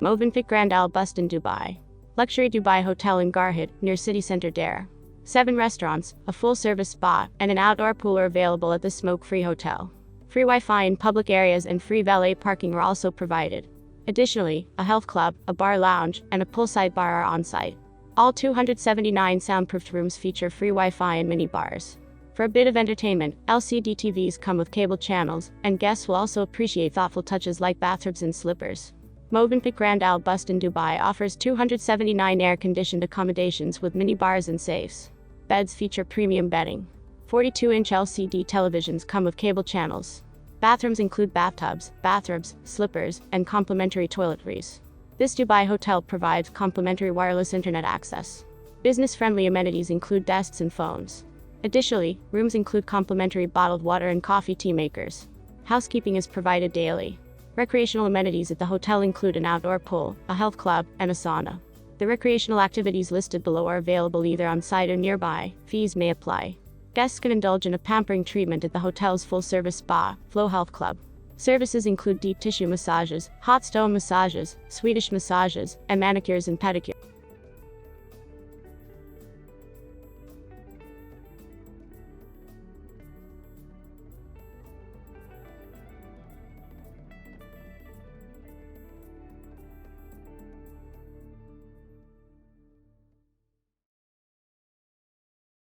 Mövenpick Grand Al Bustan, Dubai. Luxury Dubai Hotel in Garhid, near city center Dare. 7 restaurants, a full-service spa, and an outdoor pool are available at the smoke-free hotel. Free Wi-Fi in public areas and free valet parking are also provided. Additionally, a health club, a bar lounge, and a poolside bar are on-site. All 279 soundproofed rooms feature free Wi-Fi and mini bars. For a bit of entertainment, LCD TVs come with cable channels, and guests will also appreciate thoughtful touches like bathrobes and slippers. Mövenpick Grand Al Bustan, Dubai offers 279 air-conditioned accommodations with mini bars and safes. Beds feature premium bedding. 42-inch LCD televisions come with cable channels. Bathrooms include bathtubs, bathrobes, slippers, and complimentary toiletries. This Dubai hotel provides complimentary wireless internet access. Business-friendly amenities include desks and phones. Additionally, rooms include complimentary bottled water and coffee tea makers. Housekeeping is provided daily. Recreational amenities at the hotel include an outdoor pool, a health club, and a sauna. The recreational activities listed below are available either on site or nearby. Fees may apply. Guests can indulge in a pampering treatment at the hotel's full-service spa, Flow Health Club. Services include deep tissue massages, hot stone massages, Swedish massages, and manicures and pedicures.